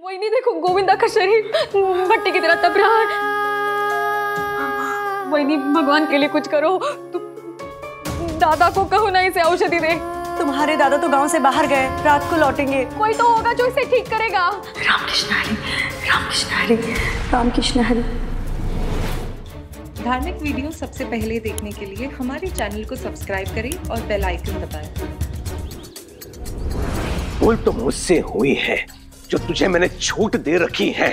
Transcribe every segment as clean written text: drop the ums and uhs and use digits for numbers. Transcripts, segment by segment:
वही नहीं, देखो गोविंदा का शरीर भट्टी की तरह तप रहा है। वही नहीं, भगवान के लिए कुछ करो। दादा को कहो ना इसे औषधि दे। तुम्हारे दादा तो गांव से बाहर गए, रात को लौटेंगे। कोई तो होगा जो इसे ठीक करेगा। रामकृष्ण हरी, रामकृष्ण हरी, रामकृष्ण हरी। धार्मिक वीडियो सबसे पहले देखने के लिए हमारे चैनल को सब्सक्राइब करें और बेल आइकन दबाएं। भूल तो मुझसे हुई है जो तुझे मैंने छूट दे रखी है,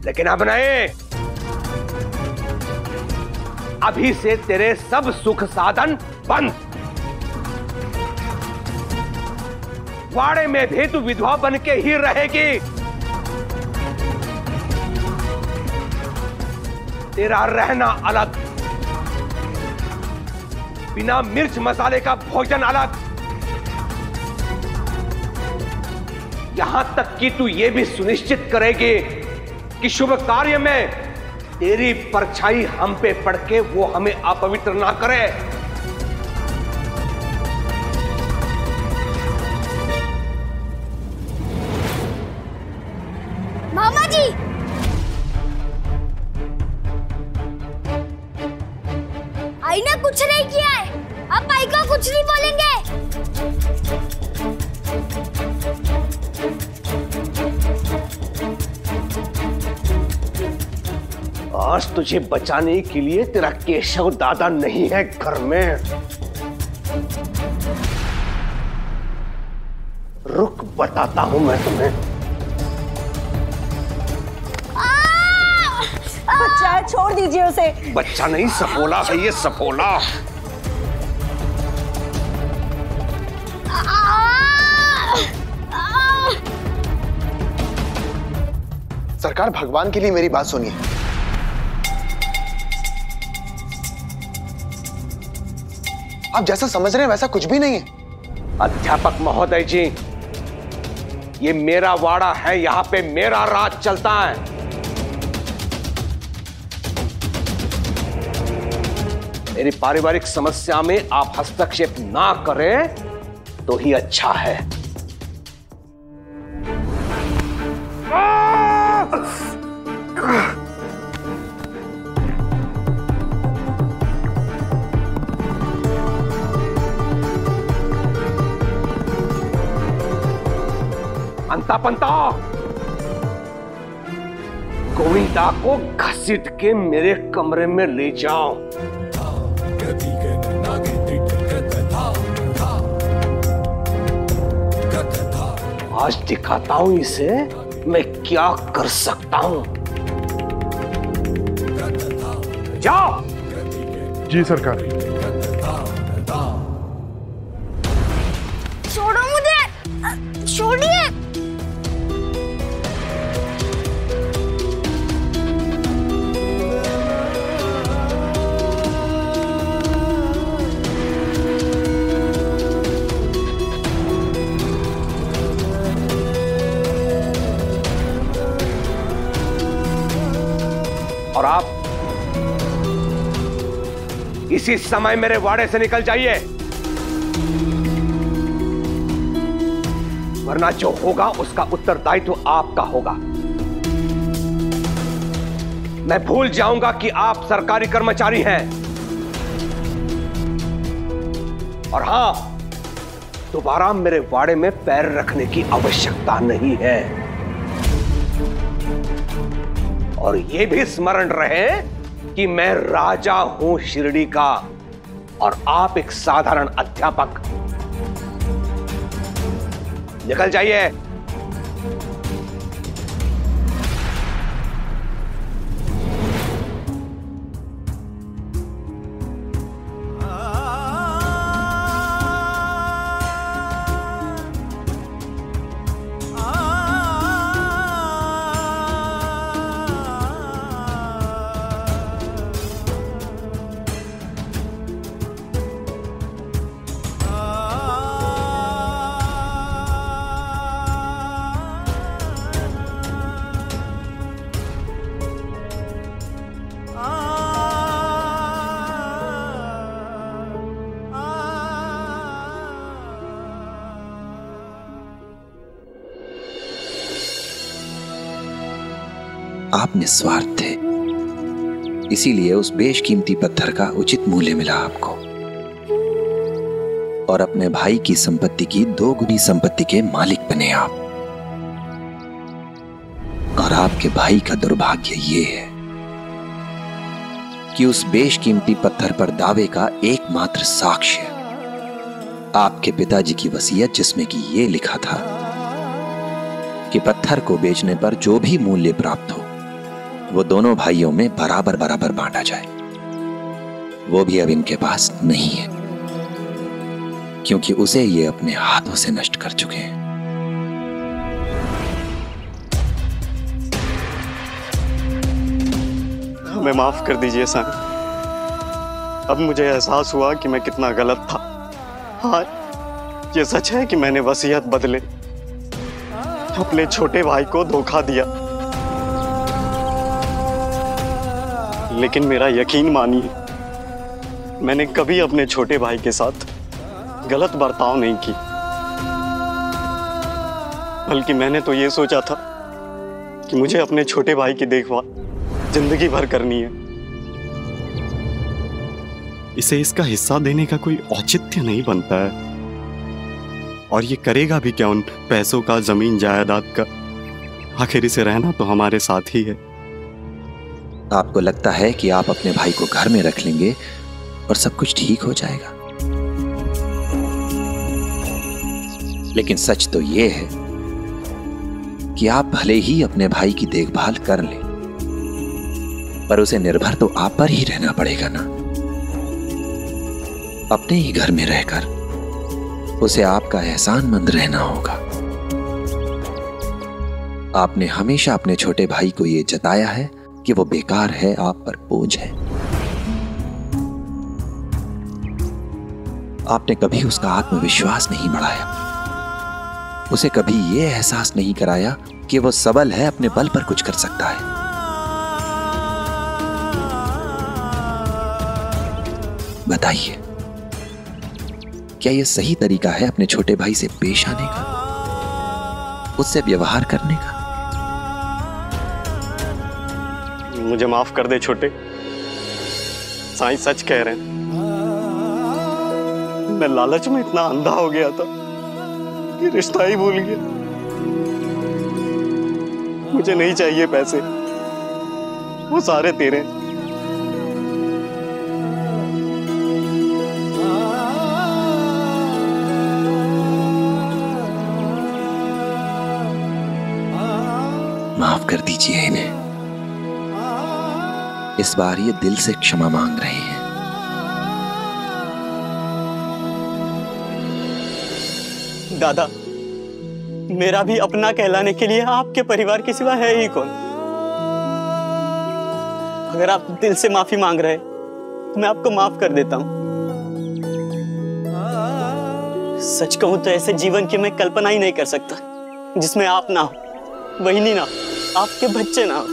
लेकिन अब नहीं। अभी से तेरे सब सुख साधन बंद। वाड़े में भी तू विधवा बन के ही रहेगी। तेरा रहना अलग, बिना मिर्च मसाले का भोजन अलग। यहां तक कि तू ये भी सुनिश्चित करेगी कि शुभ कार्य में तेरी परछाई हम पे पड़ के वो हमें अपवित्र ना करे। मामा जी, आई ने कुछ नहीं किया है, अब आई को कुछ नहीं बोलेंगे। आज तुझे बचाने के लिए तेरा केशव दादा नहीं है घर में। रुक, बताता हूं मैं तुम्हें। बच्चा है, छोड़ दीजिए उसे। बच्चा नहीं, सफोला है ये, सफोला। सरकार, भगवान के लिए मेरी बात सुनिए। आप जैसा समझ रहे हैं वैसा कुछ भी नहीं है। अध्यापक महोदय जी, ये मेरा वाड़ा है, यहां पे मेरा राज चलता है। मेरी पारिवारिक समस्या में आप हस्तक्षेप ना करें तो ही अच्छा है। अंता पंता, गोविंदा को घसीट के मेरे कमरे में ले जाओ। आज दिखाता हूं इसे मैं क्या कर सकता हूं। जाओ। जी सरकार। छोड़ो मुझे, छोड़िए। और आप इसी समय मेरे वाड़े से निकल जाइए, वरना जो होगा उसका उत्तरदायित्व आपका होगा। मैं भूल जाऊंगा कि आप सरकारी कर्मचारी हैं। और हां, दोबारा मेरे वाड़े में पैर रखने की आवश्यकता नहीं है। और यह भी स्मरण रहे कि मैं राजा हूं शिरडी का और आप एक साधारण अध्यापक। निकल जाइए। आप निस्वार्थ थे, इसीलिए उस बेशकीमती पत्थर का उचित मूल्य मिला आपको और अपने भाई की संपत्ति की 2 गुनी संपत्ति के मालिक बने आप। और आपके भाई का दुर्भाग्य ये है कि उस बेशकीमती पत्थर पर दावे का एकमात्र साक्ष्य आपके पिताजी की वसीयत, जिसमें कि ये लिखा था कि पत्थर को बेचने पर जो भी मूल्य प्राप्त हो वो दोनों भाइयों में बराबर बराबर बांटा जाए, वो भी अब इनके पास नहीं है, क्योंकि उसे ये अपने हाथों से नष्ट कर चुके हैं। हमें माफ कर दीजिए साईं। अब मुझे एहसास हुआ कि मैं कितना गलत था। हाँ, ये सच है कि मैंने वसीयत बदले अपने छोटे भाई को धोखा दिया, लेकिन मेरा यकीन मानिए, मैंने कभी अपने छोटे भाई के साथ गलत बर्ताव नहीं की, बल्कि मैंने तो ये सोचा था कि मुझे अपने छोटे भाई की देखभाल जिंदगी भर करनी है। इसे इसका हिस्सा देने का कोई औचित्य नहीं बनता है, और ये करेगा भी क्या उन पैसों का, जमीन जायदाद का? आखिर इसे रहना तो हमारे साथ ही है। आपको लगता है कि आप अपने भाई को घर में रख लेंगे और सब कुछ ठीक हो जाएगा, लेकिन सच तो ये है कि आप भले ही अपने भाई की देखभाल कर लें, पर उसे निर्भर तो आप पर ही रहना पड़ेगा ना। अपने ही घर में रहकर उसे आपका एहसानमंद रहना होगा। आपने हमेशा अपने छोटे भाई को यह जताया है कि वो बेकार है, आप पर बोझ है। आपने कभी उसका आत्मविश्वास नहीं बढ़ाया, उसे कभी यह एहसास नहीं कराया कि वो सबल है, अपने बल पर कुछ कर सकता है। बताइए, क्या यह सही तरीका है अपने छोटे भाई से पेश आने का, उससे व्यवहार करने का? मुझे माफ कर दे छोटे, साईं सच कह रहे हैं। मैं लालच में इतना अंधा हो गया था कि रिश्ता ही भूल गया। मुझे नहीं चाहिए पैसे, वो सारे तेरे। माफ कर दीजिए इन्हें, इस बार ये दिल से क्षमा मांग रहे हैं। दादा, मेरा भी अपना कहलाने के लिए आपके परिवार के सिवा है ही कौन? अगर आप दिल से माफी मांग रहे तो मैं आपको माफ कर देता हूं। सच कहूं तो ऐसे जीवन की मैं कल्पना ही नहीं कर सकता जिसमें आप ना हो, वही ना, आपके बच्चे ना हो।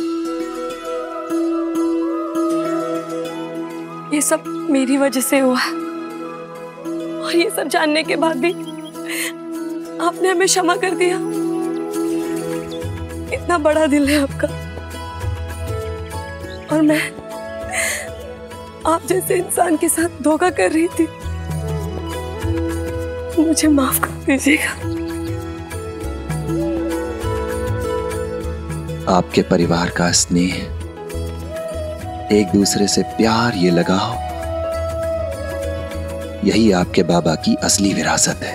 ये सब मेरी वजह से हुआ, और ये सब जानने के बाद भी आपने हमें क्षमा कर दिया। इतना बड़ा दिल है आपका, और मैं आप जैसे इंसान के साथ धोखा कर रही थी। मुझे माफ कर दीजिएगा। आपके परिवार का स्नेह, एक दूसरे से प्यार, ये लगाव, यही आपके बाबा की असली विरासत है,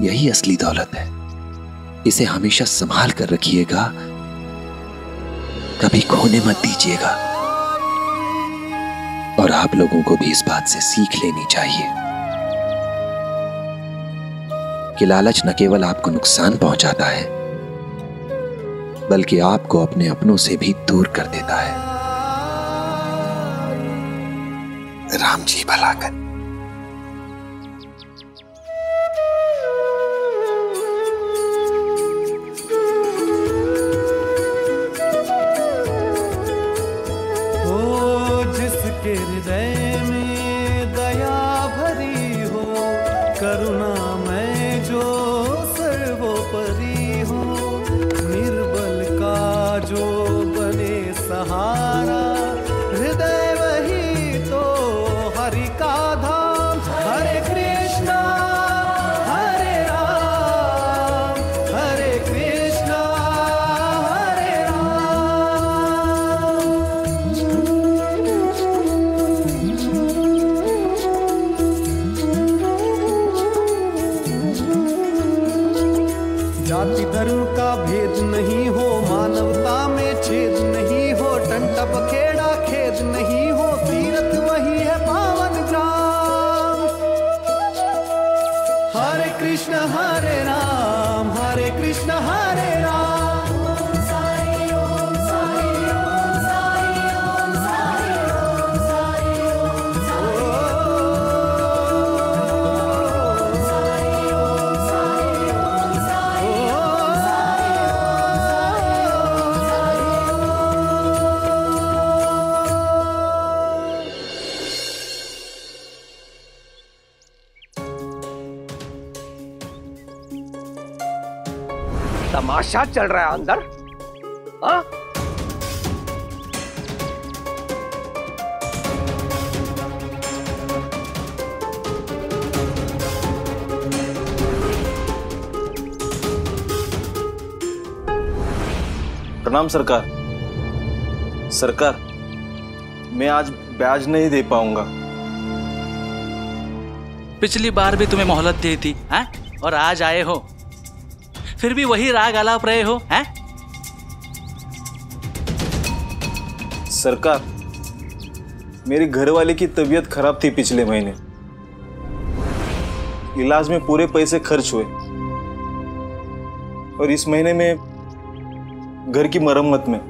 यही असली दौलत है। इसे हमेशा संभाल कर रखिएगा, कभी खोने मत दीजिएगा। और आप लोगों को भी इस बात से सीख लेनी चाहिए कि लालच न केवल आपको नुकसान पहुंचाता है, बल्कि आपको अपने अपनों से भी दूर कर देता है। राम जी भला कर। जिसके हृदय में दया भरी हो, करुणा में जो सर्वोपरि हो, निर्बल का सहारा, हृदय वही तो हरि का धाम। हरे कृष्णा हरे राम, हरे कृष्णा हरे राम। जाति धर्म का भेद नहीं हो, मानवता में छेद नहीं हो, टंटप खेड़ा खेद नहीं हो, तीर्थ वही है पावन ग्राम। हरे कृष्ण हरे राम, हरे कृष्ण हरे राम। तमाशा चल रहा है अंदर, हाँ? प्रणाम सरकार। सरकार, मैं आज ब्याज नहीं दे पाऊंगा। पिछली बार भी तुम्हें मोहलत दी थी, हैं? और आज आए हो, फिर भी वही राग आलाप रहे हो, हैं? सरकार, मेरी घरवाली की तबीयत खराब थी पिछले महीने। इलाज में पूरे पैसे खर्च हुए और इस महीने में घर की मरम्मत में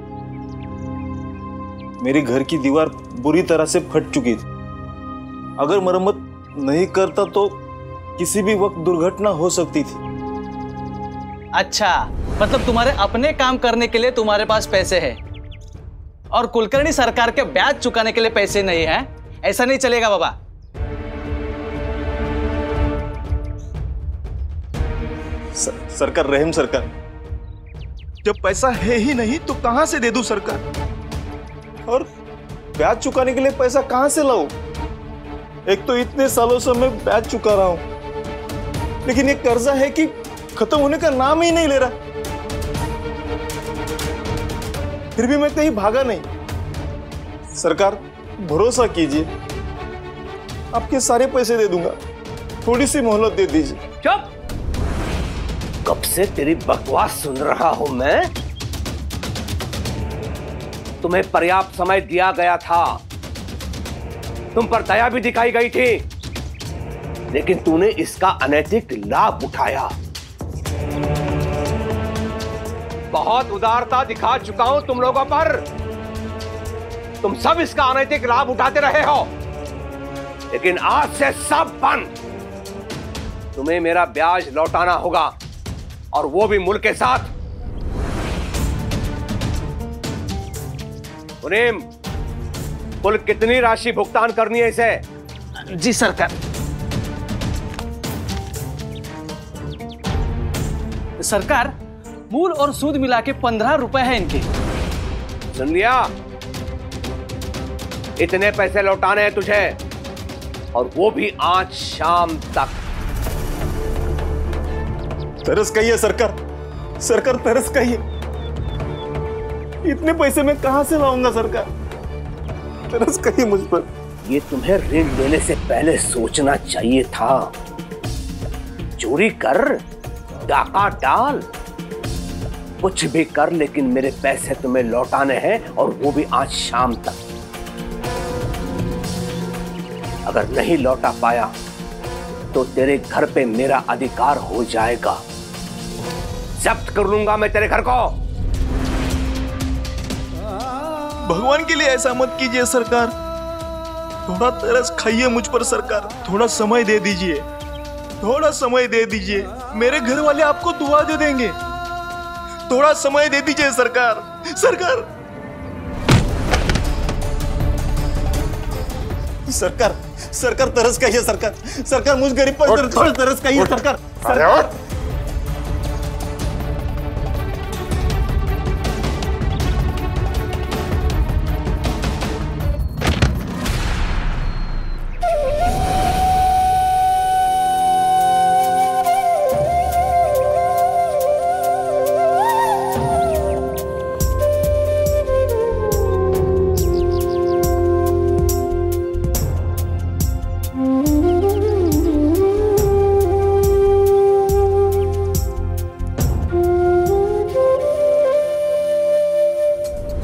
मेरी घर की दीवार बुरी तरह से फट चुकी थी। अगर मरम्मत नहीं करता तो किसी भी वक्त दुर्घटना हो सकती थी। अच्छा, मतलब तुम्हारे अपने काम करने के लिए तुम्हारे पास पैसे हैं और कुलकर्णी सरकार के ब्याज चुकाने के लिए पैसे नहीं हैं? ऐसा नहीं चलेगा बाबा। सरकार, रहम सरकार, जब पैसा है ही नहीं तो कहां से दे दूं सरकार? और ब्याज चुकाने के लिए पैसा कहां से लाऊं? एक तो इतने सालों से मैं ब्याज चुका रहा हूं, लेकिन ये कर्जा है कि खत्म होने का नाम ही नहीं ले रहा। फिर भी मैं कहीं भागा नहीं। सरकार, भरोसा कीजिए, आपके सारे पैसे दे दूंगा, थोड़ी सी मोहलत दे दीजिए। चुप! कब से तेरी बकवास सुन रहा हूं मैं। तुम्हें पर्याप्त समय दिया गया था, तुम पर दया भी दिखाई गई थी, लेकिन तूने इसका अनैतिक लाभ उठाया। बहुत उदारता दिखा चुका हूं तुम लोगों पर, तुम सब इसका अनैतिक लाभ उठाते रहे हो, लेकिन आज से सब बंद। तुम्हें मेरा ब्याज लौटाना होगा, और वो भी मुल्क के साथ। मुनीम, कुल कितनी राशि भुगतान करनी है इसे? जी सरकार। सरकार, मूल और सूद मिला के 15 रुपए है इनके। सुन लिया? इतने पैसे लौटाने हैं तुझे, और वो भी आज शाम तक। तरस कहिए सरकार, सरकार तरस कहिए। इतने पैसे मैं कहां से लाऊंगा सरकार? तरस कहिए मुझ पर। ये तुम्हें ऋण लेने से पहले सोचना चाहिए था। चोरी कर, डाका डाल, कुछ भी कर, लेकिन मेरे पैसे तुम्हें लौटाने हैं, और वो भी आज शाम तक। अगर नहीं लौटा पाया तो तेरे घर पे मेरा अधिकार हो जाएगा। जब्त कर लूंगा मैं तेरे घर को। भगवान के लिए ऐसा मत कीजिए सरकार, थोड़ा तरस खाइए मुझ पर सरकार। थोड़ा समय दे दीजिए, थोड़ा समय दे दीजिए, मेरे घर वाले आपको दुआ दे देंगे। थोड़ा समय दे दीजिए सरकार। सरकार, सरकार, सरकार तरस खाइए सरकार। सरकार, मुझ गरीब पर थोड़ा तरस खाइए सरकार। सरकार,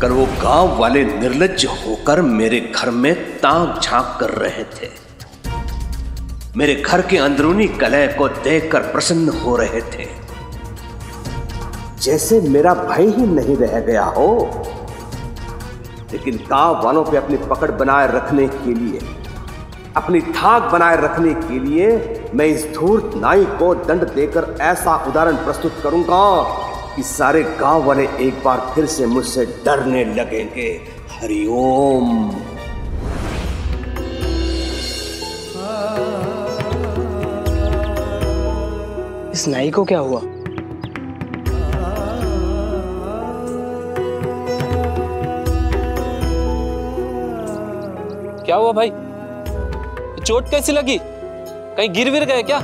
कर वो गांव वाले निर्लज्ज होकर मेरे घर में ताक झांक कर रहे थे, मेरे घर के अंदरूनी कलह को देखकर प्रसन्न हो रहे थे, जैसे मेरा भाई ही नहीं रह गया हो। लेकिन गांव वालों पे अपनी पकड़ बनाए रखने के लिए, अपनी धाक बनाए रखने के लिए मैं इस धूर्त नाई को दंड देकर ऐसा उदाहरण प्रस्तुत करूंगा कि सारे गांव वाले एक बार फिर से मुझसे डरने लगेंगे। हरिओम। इस नाई को क्या हुआ? क्या हुआ भाई? चोट कैसी लगी? कहीं गिर विर गए क्या?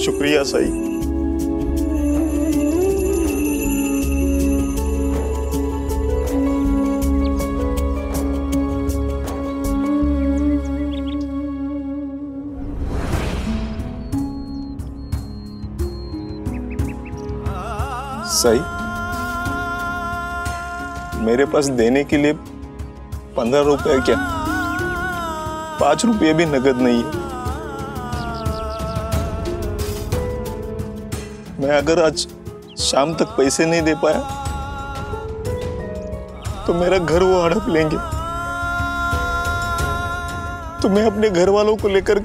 शुक्रिया साई। साई, मेरे पास देने के लिए 15 रुपए क्या, 5 रुपये भी नगद नहीं है। मैं अगर आज शाम तक पैसे नहीं दे पाया तो मेरा घर वो हड़प लेंगे, तो मैं अपने घर वालों को लेकर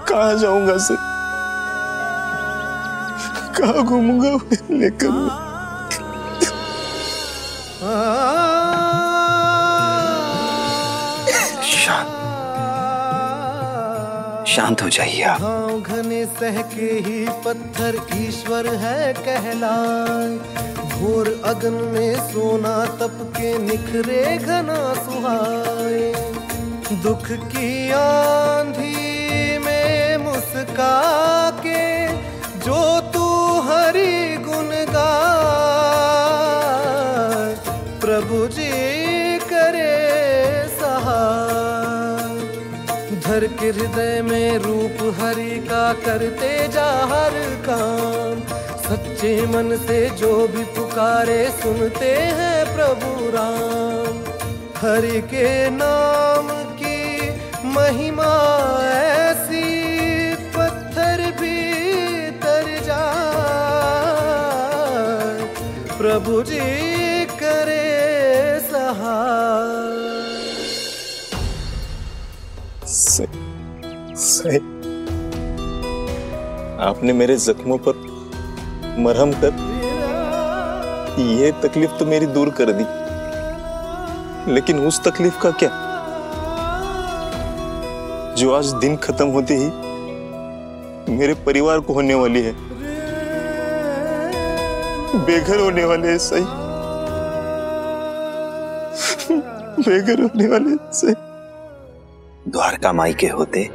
कहाँ जाऊंगा से, कहाँ घूमूंगा लेकर। शांत हो जाइए आप। गाँव घने सहके ही पत्थर ईश्वर है कहलाए, घोर अगन में सोना तप के निखरे घना सुहाए, दुख की आंधी में मुस्का के जो तू हरि गुण गाए, प्रभु जी करे सहाय। धर के हृदय में रूप हरि का करते जा हर काम, सच्चे मन से जो भी पुकारे सुनते हैं प्रभु राम। हरि के नाम की महिमा ऐसी पत्थर भी तर जाए, प्रभु जी करे सहाय। सही, आपने मेरे जख्मों पर मरहम कर ये तकलीफ तो मेरी दूर कर दी, लेकिन उस तकलीफ का क्या जो आज दिन खत्म होते ही मेरे परिवार को होने वाली है, बेघर होने वाले हैं। सही, बेघर होने वाले सही। द्वारका माई के होते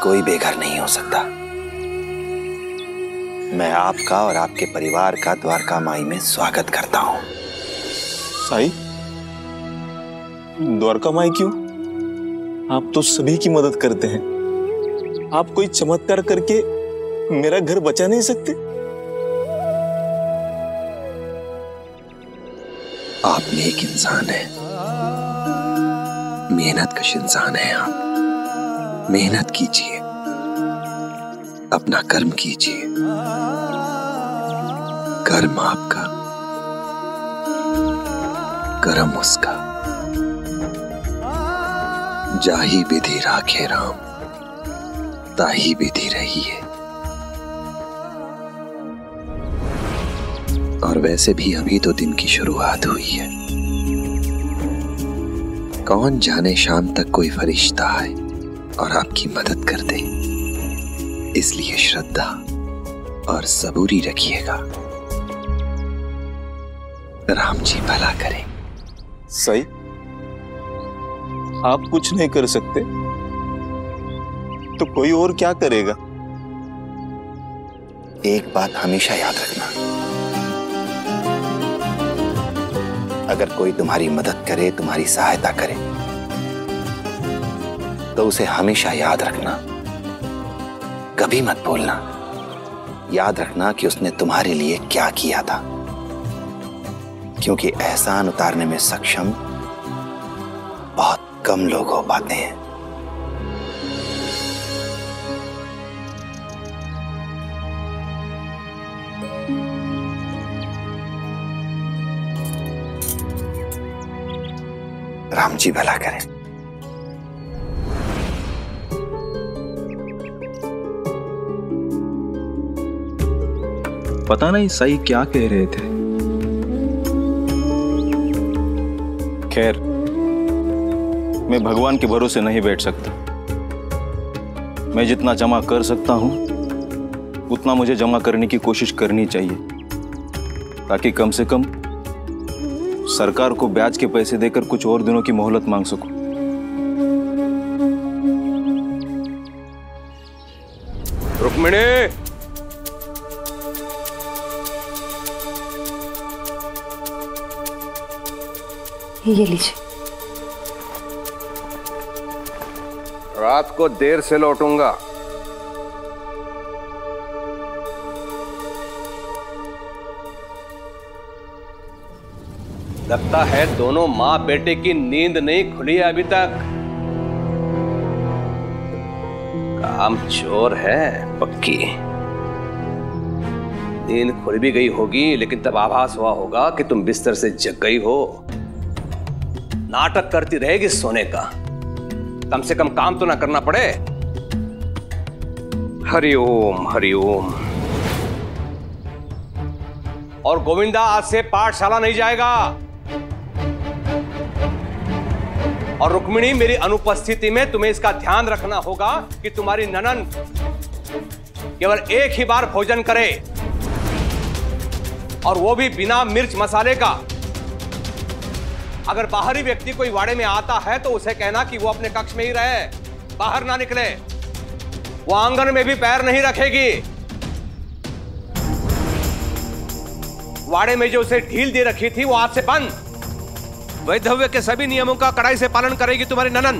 कोई बेघर नहीं हो सकता। मैं आपका और आपके परिवार का द्वारका माई में स्वागत करता हूं। साई, द्वारका माई क्यों? आप तो सभी की मदद करते हैं, आप कोई चमत्कार करके मेरा घर बचा नहीं सकते? आप नेक इंसान हैं, मेहनत कश इंसान है आप। मेहनत कीजिए, अपना कर्म कीजिए, कर्म आपका, कर्म उसका। जाही विधि राखे राम, सत्ता ही विधि रही है। और वैसे भी अभी तो दिन की शुरुआत हुई है। कौन जाने शाम तक कोई फरिश्ता आए और आपकी मदद कर दे। इसलिए श्रद्धा और सबूरी रखिएगा। राम जी भला करें। सही, आप कुछ नहीं कर सकते तो कोई और क्या करेगा? एक बात हमेशा याद रखना, अगर कोई तुम्हारी मदद करे, तुम्हारी सहायता करे, तो उसे हमेशा याद रखना, कभी मत भूलना। याद रखना कि उसने तुम्हारे लिए क्या किया था, क्योंकि एहसान उतारने में सक्षम बहुत कम लोग हो पाते हैं। राम जी भला करें। पता नहीं सही क्या कह रहे थे। खैर, मैं भगवान के भरोसे नहीं बैठ सकता। मैं जितना जमा कर सकता हूं उतना मुझे जमा करने की कोशिश करनी चाहिए, ताकि कम से कम सरकार को ब्याज के पैसे देकर कुछ और दिनों की मोहलत मांग सकूं। रुक्मिणी, ये लीजिए। रात को देर से लौटूंगा। लगता है दोनों मां बेटे की नींद नहीं खुली है अभी तक। काम चोर है पक्की। नींद खुल भी गई होगी, लेकिन तब आभास हुआ होगा कि तुम बिस्तर से जग गई हो। नाटक करती रहेगी सोने का। कम से कम काम तो ना करना पड़े। हरिओम हरिओम। और गोविंदा आज से पाठशाला नहीं जाएगा। और रुक्मिणी, मेरी अनुपस्थिति में तुम्हें इसका ध्यान रखना होगा कि तुम्हारी ननन केवल एक ही बार भोजन करे, और वो भी बिना मिर्च मसाले का। अगर बाहरी व्यक्ति कोई वाड़े में आता है तो उसे कहना कि वो अपने कक्ष में ही रहे, बाहर ना निकले। वो आंगन में भी पैर नहीं रखेगी। वाड़े में जो उसे ढील दे रखी थी वो आज से बंद। वैधव्य के सभी नियमों का कड़ाई से पालन करेगी तुम्हारी ननन।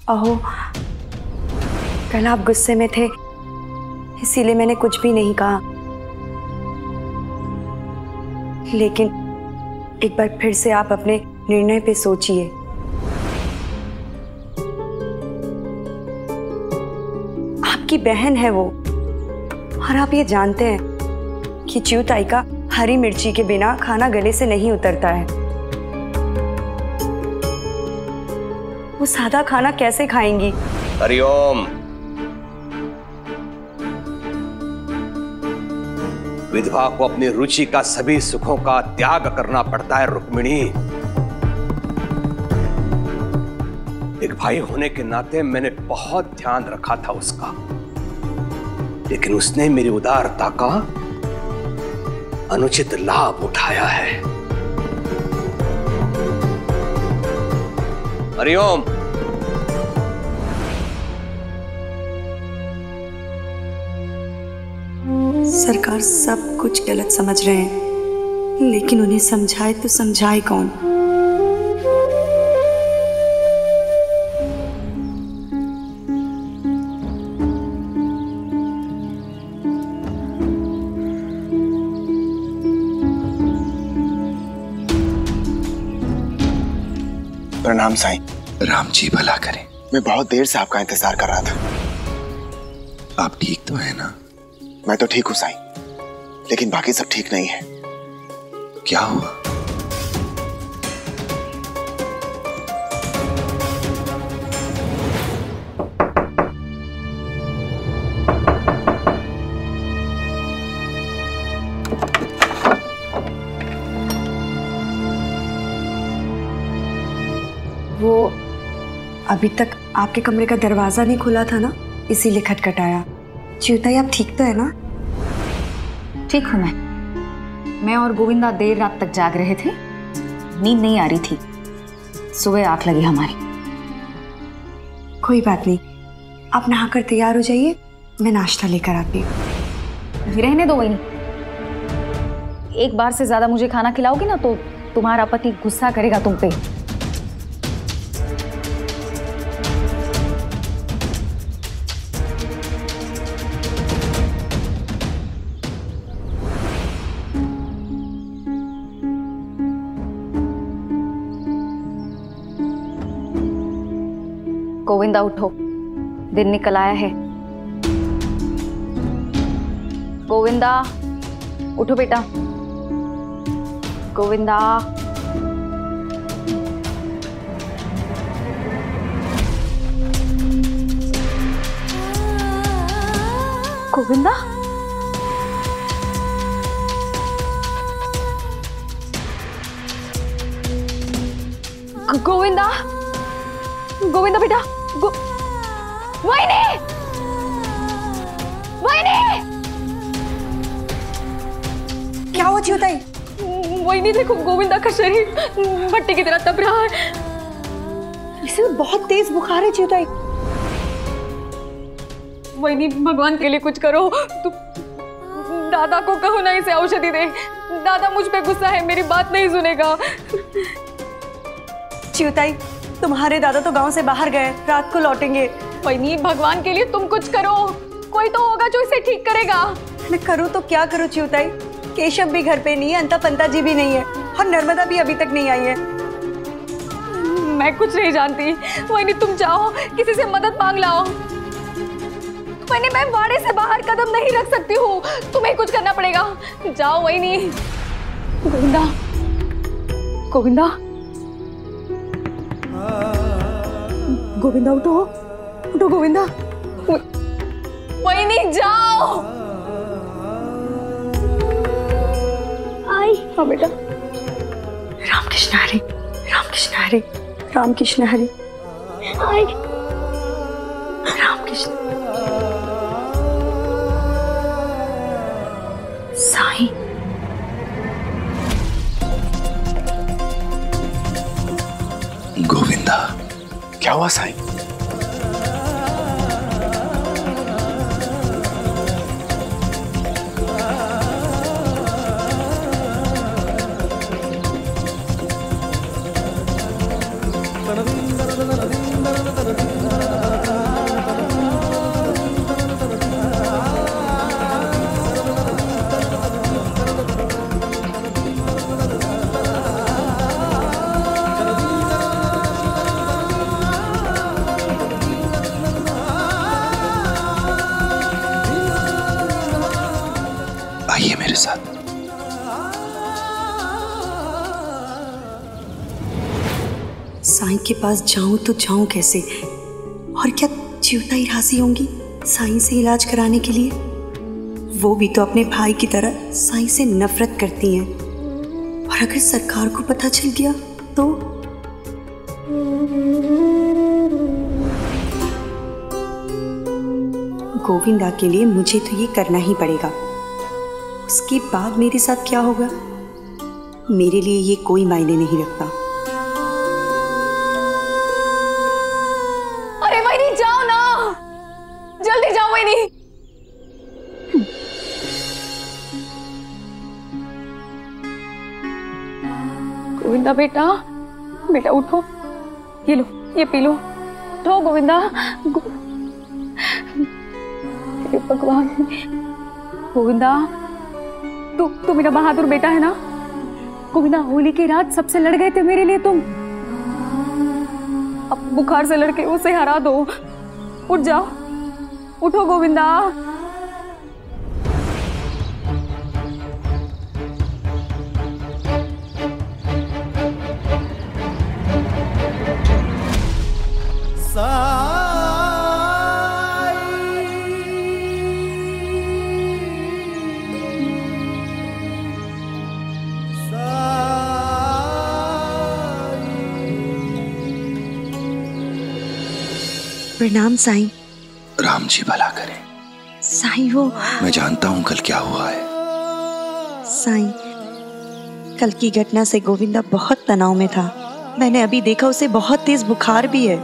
अहो, कल आप गुस्से में थे, इसीलिए मैंने कुछ भी नहीं कहा। लेकिन एक बार फिर से आप अपने निर्णय पे सोचिए। आपकी बहन है वो, और आप ये जानते हैं कि च्यूताई का हरी मिर्ची के बिना खाना गले से नहीं उतरता है। वो सादा खाना कैसे खाएंगी? हरिओम। विधवा को अपनी रुचि का सभी सुखों का त्याग करना पड़ता है रुक्मिणी। एक भाई होने के नाते मैंने बहुत ध्यान रखा था उसका, लेकिन उसने मेरी उदारता का अनुचित लाभ उठाया है। हरिओम। सरकार सब कुछ गलत समझ रहे हैं, लेकिन उन्हें समझाए तो समझाए कौन? प्रणाम साईं। राम जी भला करें। मैं बहुत देर से आपका इंतजार कर रहा था। आप ठीक तो है ना? मैं तो ठीक हूँ साईं, लेकिन बाकी सब ठीक नहीं है। क्या हुआ? वो अभी तक आपके कमरे का दरवाजा नहीं खुला था ना, इसीलिए खटखटाया। च्युताई आप ठीक तो है ना? ठीक हूँ मैं और गोविंदा देर रात तक जाग रहे थे, नींद नहीं आ रही थी। सुबह आंख लगी हमारी। कोई बात नहीं, आप नहाकर तैयार हो जाइए, मैं नाश्ता लेकर आती हूँ। रहने दो वही, एक बार से ज्यादा मुझे खाना खिलाओगी ना तो तुम्हारा पति गुस्सा करेगा तुम पे। गोविंदा उठो, दिन निकल आया है। गोविंदा उठो बेटा, गोविंदा। गोविंदा गोविंदा गोविंदा बेटा, वहीनी वहीनी। क्या हुआ च्युताई? वहीनी देखो, गोविंदा का शरीर भट्टी की तरह तप रहा है। इसे बहुत तेज बुखार है च्युताई। वहीनी भगवान के लिए कुछ करो। तुम दादा को कहो ना इसे औषधि दे। दादा मुझ पे गुस्सा है, मेरी बात नहीं सुनेगा। च्युताई तुम्हारे दादा तो गांव से बाहर गए, रात को लौटेंगे। वहीनी भगवान के लिए तुम कुछ करो, कोई तो होगा जो इसे ठीक करेगा। मैं करूँ तो क्या करूँ च्युताई? केशव भी घर पे नहीं है, अंता पंता जी भी नहीं है, और नर्मदा भी अभी तक नहीं आई है। मैं कुछ नहीं जानती। वहीनी तुम जाओ, किसी से मदद मांग लाओ। वहीनी मैं वाड़े से बाहर कदम नहीं रख सकती हूँ, तुम्हें कुछ करना पड़ेगा। जाओ वहीनी। गोविंदा गोविंदा गोविंदा उठो उठो गोविंदा। वहीनी जाओ। आई हाँ बेटा। रामकृष्ण हरी, रामकृष्ण हरी, रामकृष्ण हरी। आई रामकृष्ण। साईं गोविंदा। क्या हुआ साईं? आइए मेरे साथ। साईं के पास जाऊं तो जाऊं कैसे? और क्या च्युताई राजी होंगी साईं से इलाज कराने के लिए? वो भी तो अपने भाई की तरह साईं से नफरत करती हैं। और अगर सरकार को पता चल गया तो? गोविंदा के लिए मुझे तो ये करना ही पड़ेगा। उसके बाद मेरे साथ क्या होगा, मेरे लिए ये कोई मायने नहीं रखता। अरे वहीनी जाओ ना, जल्दी जाओ वहीनी। गोविंदा बेटा, बेटा उठो, ये लो, ये पी लो। उठो गोविंदा। हे भगवान। गोविंदा तू मेरा बहादुर बेटा है ना? गोविंदा होली की रात सबसे लड़ गए थे मेरे लिए तुम। अब बुखार से लड़के उसे हरा दो। उठ जाओ, उठो गोविंदा। प्रणाम साईं। राम जी भला करें। साईं वो मैं जानता हूं कल क्या हुआ है। साईं, कल की घटना से गोविंदा बहुत तनाव में था। मैंने अभी देखा उसे बहुत तेज बुखार भी है।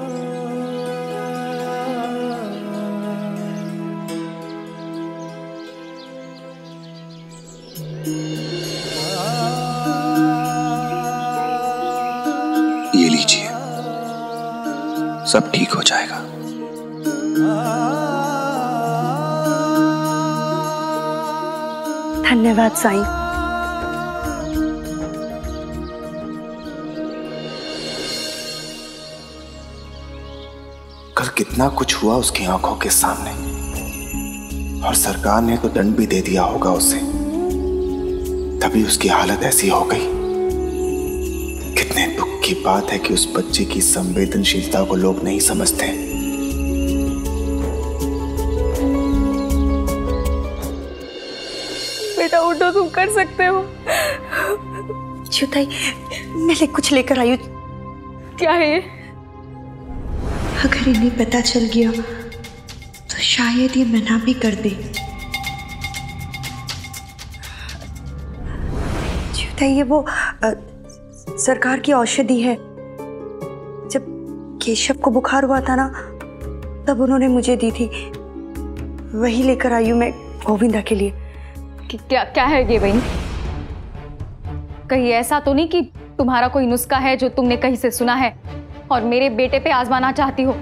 ये लीजिए, सब ठीक हो जाएगा। धन्यवाद साईं। कल कितना कुछ हुआ उसकी आंखों के सामने, और सरकार ने तो दंड भी दे दिया होगा उसे, तभी उसकी हालत ऐसी हो गई। कितने दुख की बात है कि उस बच्चे की संवेदनशीलता को लोग नहीं समझते। बेटा उठो, तुम कर सकते हो। चिउताई, मैं कुछ लेकर आई हूँ। क्या है ये? अगर इन्हें पता चल गया तो शायद ये मना भी कर दे। चिउताई, ये वो सरकार की औषधि है। जब केशव को बुखार हुआ था ना, तब उन्होंने मुझे दी थी। वही लेकर आई हूँ मैं गोविंदा के लिए। क्या है ये बहन? कहीं ऐसा तो नहीं कि तुम्हारा कोई नुस्खा है जो तुमने कहीं से सुना है और मेरे बेटे पे आजमाना चाहती हो?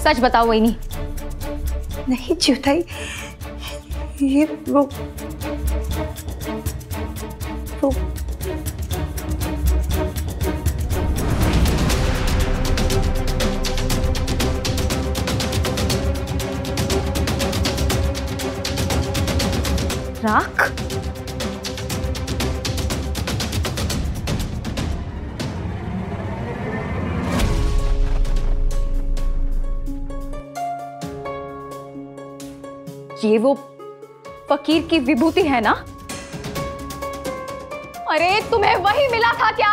सच बताओ वही। नहीं चिउताई, ये वो राख? ये वो फकीर की विभूति है ना? अरे तुम्हें वही मिला था क्या?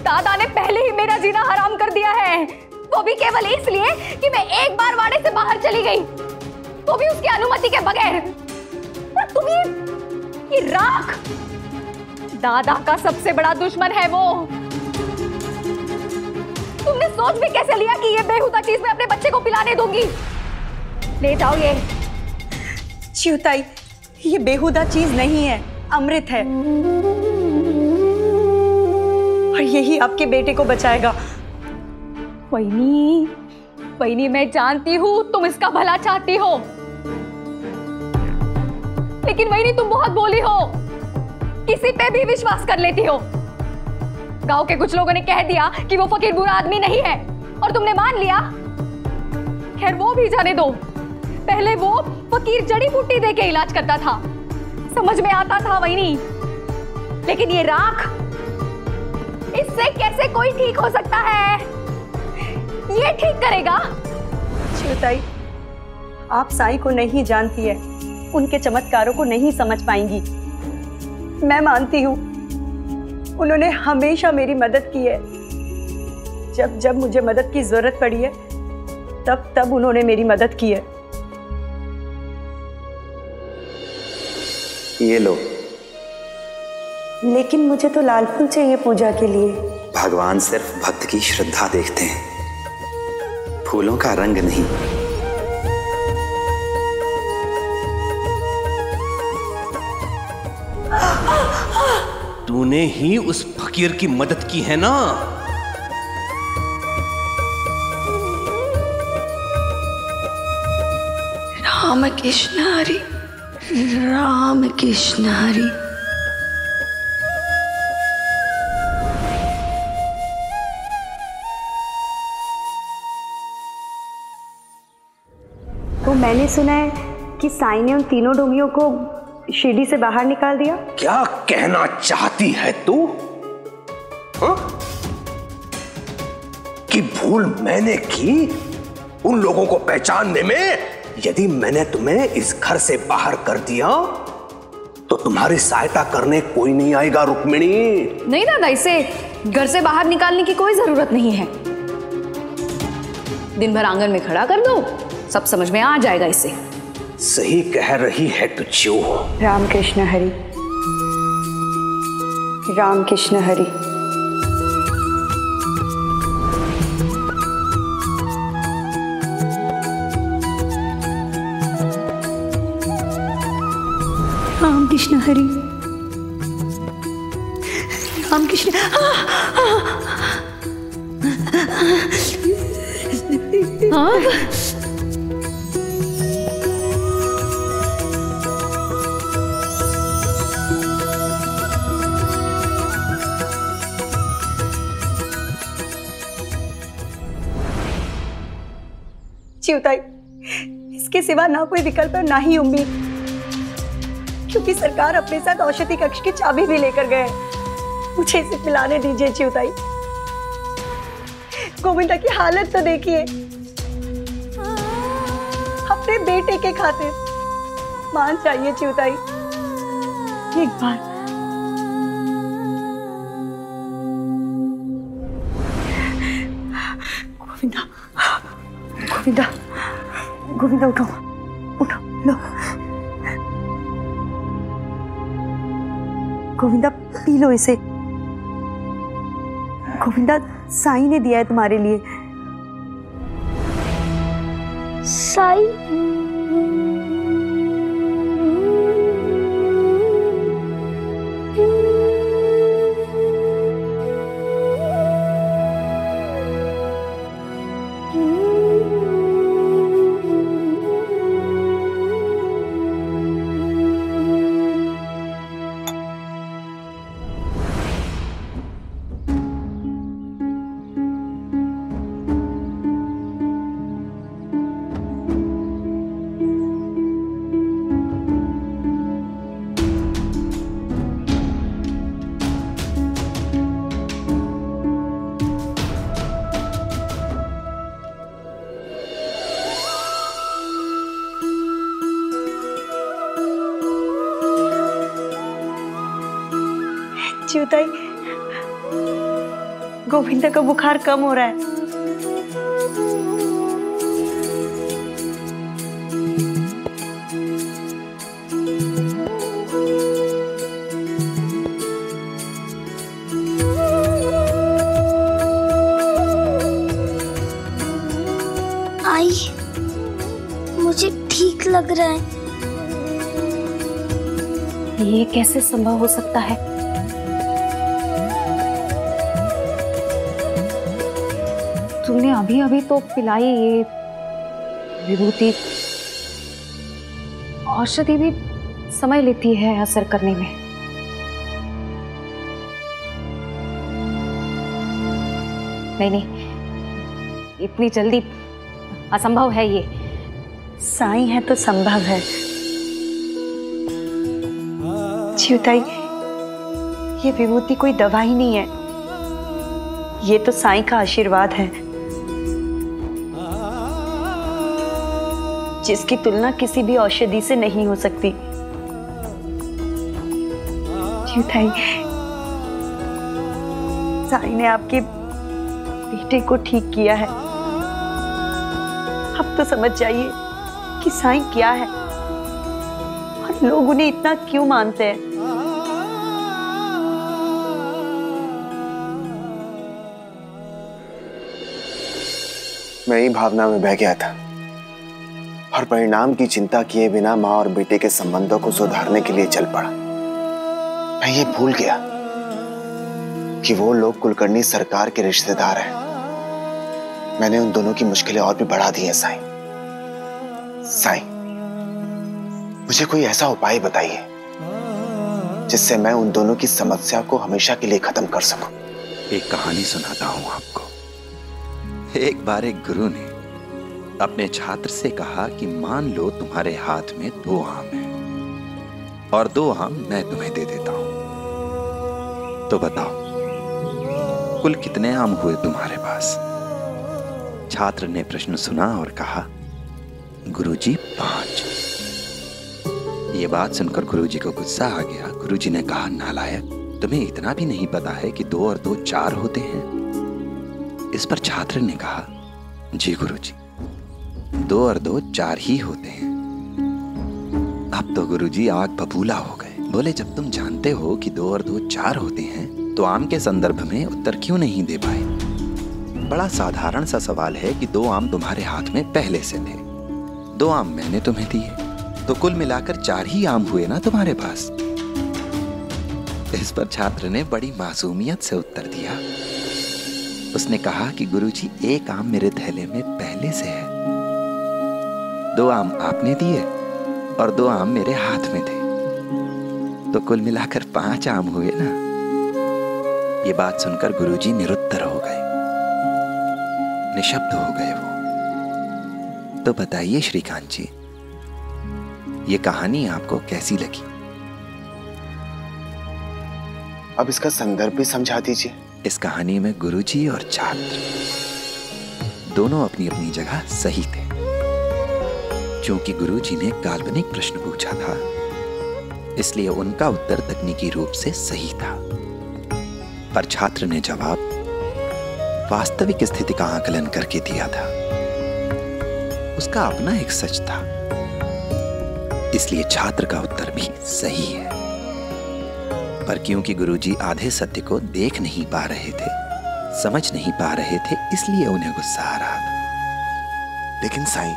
दादा ने पहले ही मेरा जीना हराम कर दिया है, वो भी केवल इसलिए कि मैं एक बार वाड़े से बाहर चली गई, वो भी उसकी अनुमति के बगैर। और तुम ये राख, दादा का सबसे बड़ा दुश्मन है वो। तुमने सोच भी कैसे लिया कि ये बेहुदा चीज मैं अपने बच्चे को पिलाने दूंगी? ले जाओ ये। चिउताई, ये बेहुदा चीज नहीं है, अमृत है, और यही आपके बेटे को बचाएगा। वहीनी, मैं जानती हूँ तुम इसका भला चाहती हो, लेकिन वहीनी तुम बहुत भोली हो, किसी पे भी विश्वास कर लेती हो। गांव के कुछ लोगों ने कह दिया कि वो फकीर बुरा आदमी नहीं है और तुमने मान लिया। खैर वो भी जाने दो, पहले वो फकीर जड़ी बूटी दे के इलाज करता था, समझ में आता था वहीनी, लेकिन ये राख, इससे कैसे कोई ठीक हो सकता है? ये ठीक करेगा? चिउताई, आप साईं को नहीं जानती है, उनके चमत्कारों को नहीं समझ पाएंगी। मैं मानती हूँ उन्होंने हमेशा मेरी मदद की है। जब जब मुझे मदद की जरूरत पड़ी है, तब तब उन्होंने मेरी मदद की है। ये लो। लेकिन मुझे तो लाल फूल चाहिए पूजा के लिए। भगवान सिर्फ भक्त की श्रद्धा देखते हैं, फूलों का रंग नहीं। तूने ही उस फकीर की मदद की है ना? राम कृष्ण हरि, राम कृष्ण हरि। तो मैंने सुना है कि साईं ने उन तीनों डोंगियों को शिरडी से बाहर निकाल दिया। क्या कहना चाहती है तू? कि भूल मैंने की उन लोगों को पहचानने में? यदि मैंने तुम्हें इस घर से बाहर कर दिया तो तुम्हारी सहायता करने कोई नहीं आएगा रुक्मिणी। नहीं दादा, इसे घर से बाहर निकालने की कोई जरूरत नहीं है। दिन भर आंगन में खड़ा कर दो, सब समझ में आ जाएगा इसे। सही कह रही है टुच्चू। रामकृष्ण हरि, रामकृष्ण हरि। रामकृष्ण हरि, रामकृष्ण। चिवताई, इसके सिवा ना कोई विकल्प और ना ही उम्मीद, क्योंकि सरकार अपने साथ औषधि कक्ष की चाबी भी लेकर गए। मुझे इसे पिलाने दीजिए चिवताई। गोविंदा की हालत तो देखिए, अपने बेटे के खातिर मान चाहिए चिवताई, एक बार। गोविंदा, गोविंदा, गोविंदा उठो, उठो, लो। गोविंदा पी लो इसे। गोविंदा, साई ने दिया है तुम्हारे लिए। साई? चिवताई, गोविंदा का बुखार कम हो रहा है। आई, मुझे ठीक लग रहा है। ये कैसे संभव हो सकता है? तुमने अभी अभी तो पिलाई ये विभूति। औषधि भी समय लेती है असर करने में। नहीं नहीं, इतनी जल्दी असंभव है ये। साई है तो संभव है। चिवताई, ये विभूति कोई दवा ही नहीं है, ये तो साई का आशीर्वाद है, जिसकी तुलना किसी भी औषधि से नहीं हो सकती। चिवताई, साई ने आपके बेटे को ठीक किया है। अब तो समझ जाइए कि साई क्या है और लोग उन्हें इतना क्यों मानते हैं। मैं ही भावना में बह गया था और परिणाम की चिंता किए बिना माँ और बेटे के संबंधों को सुधारने के लिए चल पड़ा। मैं ये भूल गया कि वो लोग कुलकर्णी सरकार के रिश्तेदार हैं। मैंने उन दोनों की मुश्किलें और भी बढ़ा दी हैं। साई, साई, मुझे कोई ऐसा उपाय बताइए जिससे मैं उन दोनों की समस्या को हमेशा के लिए खत्म कर सकूं। एक कहानी सुनाता हूं आपको। एक बार एक गुरु ने अपने छात्र से कहा कि मान लो तुम्हारे हाथ में 2 आम हैं और 2 आम मैं तुम्हें दे देता हूं, तो बताओ कुल कितने आम हुए तुम्हारे पास? छात्र ने प्रश्न सुना और कहा, गुरुजी 5। ये बात सुनकर गुरुजी को गुस्सा आ गया। गुरुजी ने कहा, नालायक, तुम्हें इतना भी नहीं पता है कि 2 और 2 4 होते हैं? इस पर छात्र ने कहा, जी गुरुजी, 2 और 2 4 ही होते हैं। अब तो गुरुजी आग बबूला हो गए। बोले जब तुम जानते हो कि 2 और 2 4 होते हैं तो आम के संदर्भ में उत्तर क्यों नहीं दे पाए? बड़ा साधारण सा सवाल है कि 2 आम तुम्हारे हाथ में पहले से थे, 2 आम मैंने तुम्हें दिए, तो कुल मिलाकर 4 ही आम हुए ना तुम्हारे पास। इस पर छात्र ने बड़ी मासूमियत से उत्तर दिया। उसने कहा कि गुरुजी 1 आम मेरे थैले में पहले से है, 2 आम आपने दिए और 2 आम मेरे हाथ में थे, तो कुल मिलाकर 5 आम हुए ना। ये बात सुनकर गुरुजी निरुत्तर हो गए, निशब्द हो गए वो। तो बताइए श्रीकांत जी, ये कहानी आपको कैसी लगी? अब इसका संदर्भ भी समझा दीजिए। इस कहानी में गुरुजी और छात्र दोनों अपनी अपनी जगह सही थे। क्योंकि गुरुजी ने काल्पनिक प्रश्न पूछा था, इसलिए उनका उत्तर तकनीकी रूप से सही था, पर छात्र ने जवाब वास्तविक स्थिति का आकलन करके दिया था। उसका अपना एक सच था, इसलिए छात्र का उत्तर भी सही है। पर क्योंकि गुरुजी आधे सत्य को देख नहीं पा रहे थे, समझ नहीं पा रहे थे, इसलिए उन्हें गुस्सा आ रहा था। लेकिन साईं,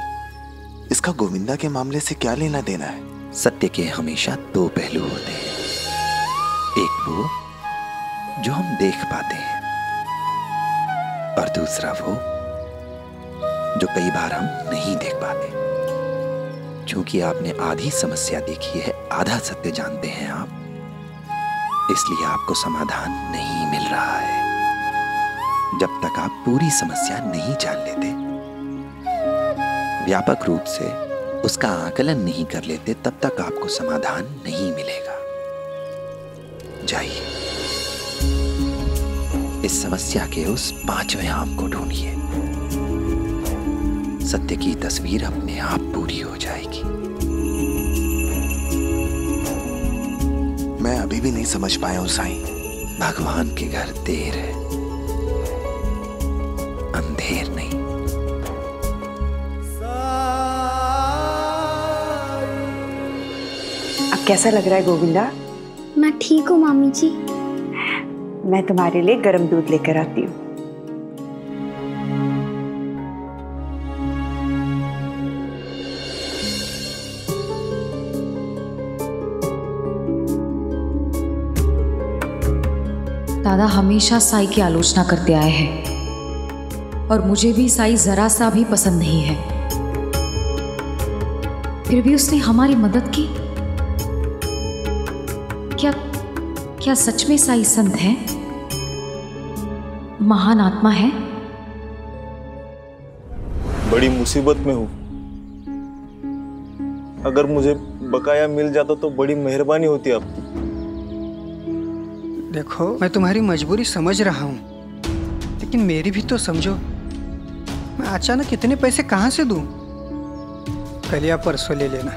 इसका गोविंदा के मामले से क्या लेना देना है? सत्य के हमेशा 2 पहलू होते हैं, एक वो जो हम देख पाते हैं और दूसरा वो जो कई बार हम नहीं देख पाते। क्योंकि आपने आधी समस्या देखी है, आधा सत्य जानते हैं आप, इसलिए आपको समाधान नहीं मिल रहा है। जब तक आप पूरी समस्या नहीं जान लेते, व्यापक रूप से उसका आकलन नहीं कर लेते, तब तक आपको समाधान नहीं मिलेगा। जाइए, इस समस्या के उस 5वें आम को ढूंढिए। सत्य की तस्वीर अपने आप पूरी हो जाएगी। मैं अभी भी नहीं समझ पाया हूं साईं। भगवान के घर देर है, अंधेर नहीं। अब कैसा लग रहा है गोविंदा? मैं ठीक हूँ मामी जी। मैं तुम्हारे लिए गर्म दूध लेकर आती हूँ। दादा हमेशा साई की आलोचना करते आए हैं और मुझे भी साई जरा सा भी पसंद नहीं है, फिर भी उसने हमारी मदद की। क्या सच में साई संत है, महान आत्मा है? बड़ी मुसीबत में हूं। अगर मुझे बकाया मिल जाता तो बड़ी मेहरबानी होती आपकी। देखो, मैं तुम्हारी मजबूरी समझ रहा हूँ, लेकिन मेरी भी तो समझो। मैं अचानक इतने पैसे कहाँ से दूँ? कल या परसों ले लेना।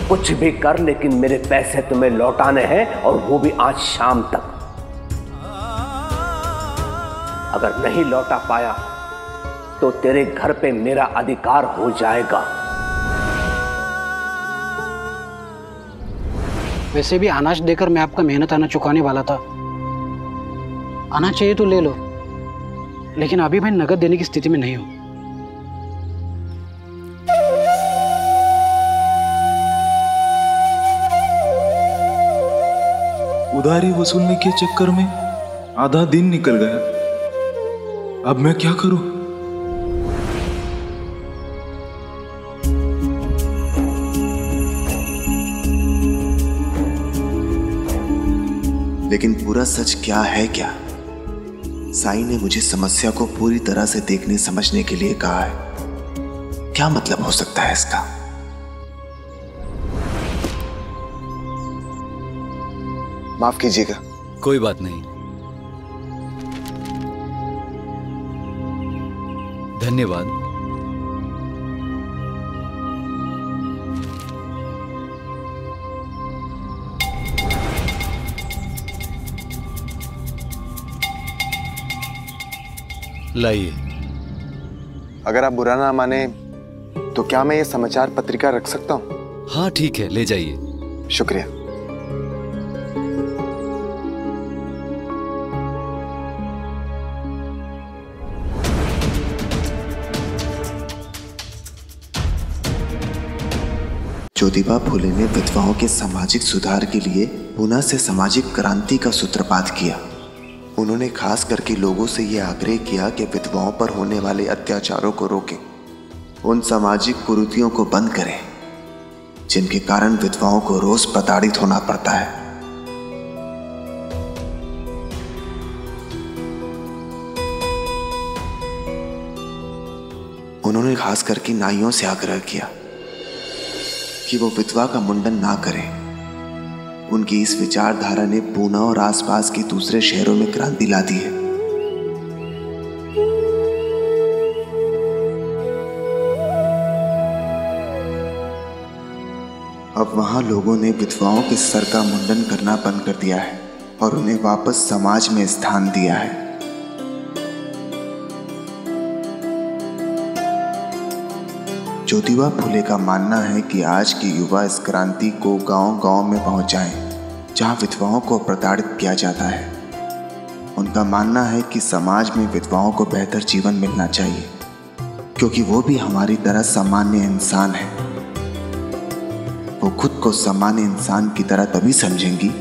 कुछ भी कर, लेकिन मेरे पैसे तुम्हें लौटाने हैं, और वो भी आज शाम तक। अगर नहीं लौटा पाया तो तेरे घर पे मेरा अधिकार हो जाएगा। वैसे भी अनाज देकर मैं आपका मेहनत आना चुकाने वाला था। आना चाहिए तो ले लो, लेकिन अभी मैं नकद देने की स्थिति में नहीं हूं। उधारी वसूलने के चक्कर में आधा दिन निकल गया। अब मैं क्या करूं? लेकिन पूरा सच क्या है? क्या साईं ने मुझे समस्या को पूरी तरह से देखने समझने के लिए कहा है? क्या मतलब हो सकता है इसका? माफ कीजिएगा, कोई बात नहीं। धन्यवाद। लाइए। अगर आप बुरा ना माने तो क्या मैं ये समाचार पत्रिका रख सकता हूँ? हाँ ठीक है, ले जाइए। शुक्रिया। ज्योतिबा फुले ने विधवाओं के सामाजिक सुधार के लिए पुनः से सामाजिक क्रांति का सूत्रपात किया। उन्होंने खास करके लोगों से यह आग्रह किया कि विधवाओं पर होने वाले अत्याचारों को रोकें, उन सामाजिक कुरीतियों को बंद करें जिनके कारण विधवाओं को रोज प्रताड़ित होना पड़ता है। उन्होंने खास करके नाइयों से आग्रह किया कि वो विधवा का मुंडन ना करें। उनकी इस विचारधारा ने पूना और आसपास के दूसरे शहरों में क्रांति ला दी है। अब वहां लोगों ने विधवाओं के सर का मुंडन करना बंद कर दिया है और उन्हें वापस समाज में स्थान दिया है। ज्योतिबा फुले का मानना है कि आज के युवा इस क्रांति को गांव-गांव में पहुंचाएं जहां विधवाओं को प्रताड़ित किया जाता है। उनका मानना है कि समाज में विधवाओं को बेहतर जीवन मिलना चाहिए क्योंकि वो भी हमारी तरह सामान्य इंसान है। वो खुद को सामान्य इंसान की तरह तभी समझेंगी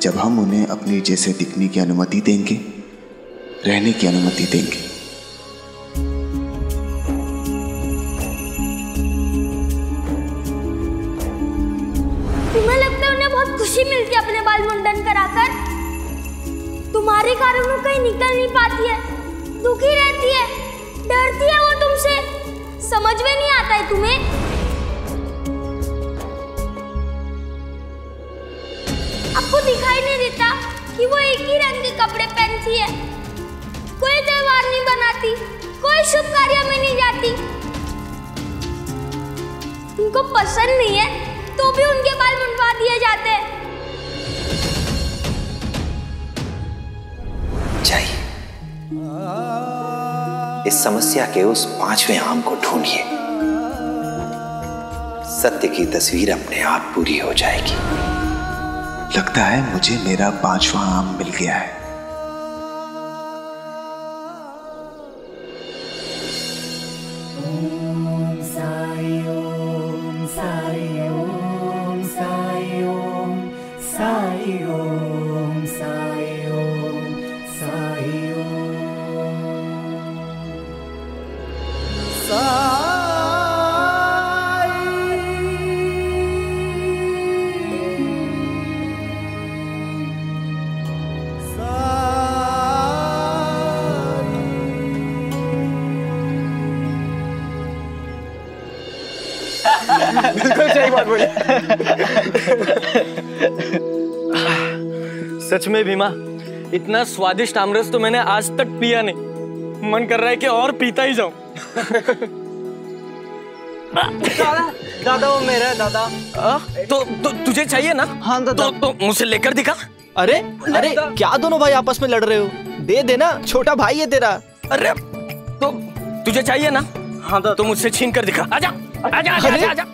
जब हम उन्हें अपनी जैसे दिखने की अनुमति देंगे, रहने की अनुमति देंगे। तुम्हें लगता है उन्हें बहुत खुशी मिलती है अपने बाल मुंडन कराकर? तुम्हारे कारण वो कहीं निकल नहीं पाती है, दुखी रहती है, डरती है वो तुमसे। समझ में नहीं आता है तुम्हें? आपको दिखाई नहीं देता कि वो एक ही रंग के कपड़े पहनती है, कोई त्योहार नहीं बनाती, कोई शुभ कार्य में नहीं जाती। उनको पसंद नहीं है तो भी उनके बाल मुंडवा दिए जाते हैं। जाइए, इस समस्या के उस 5वें आम को ढूंढिए। सत्य की तस्वीर अपने आप पूरी हो जाएगी। लगता है मुझे मेरा 5वां आम मिल गया है। बिल्कुल सही बात बोली। सच में भीमा, इतना स्वादिष्ट आमरस तो मैंने आज तक पिया नहीं। मन कर रहा है कि और पीता ही जाऊं। दादा वो मेरा है दादा। तो तुझे चाहिए ना? हाँ दादा। तो मुझे लेकर दिखा। अरे अरे क्या दोनों भाई आपस में लड़ रहे हो? दे देना, छोटा भाई है तेरा। अरे तो तुझे चाहिए ना? हाँ तो मुझसे छीन कर दिखा। आजा आजा आजा आजा, आजा।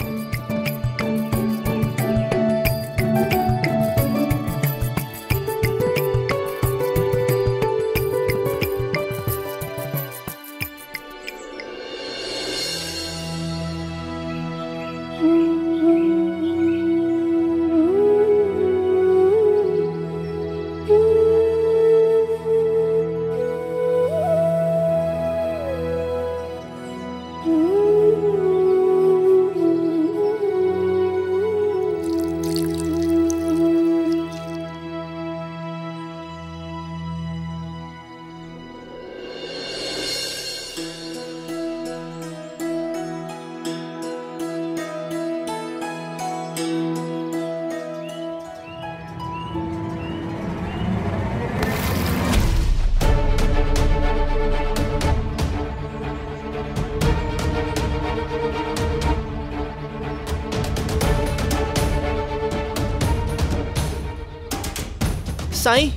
साईं,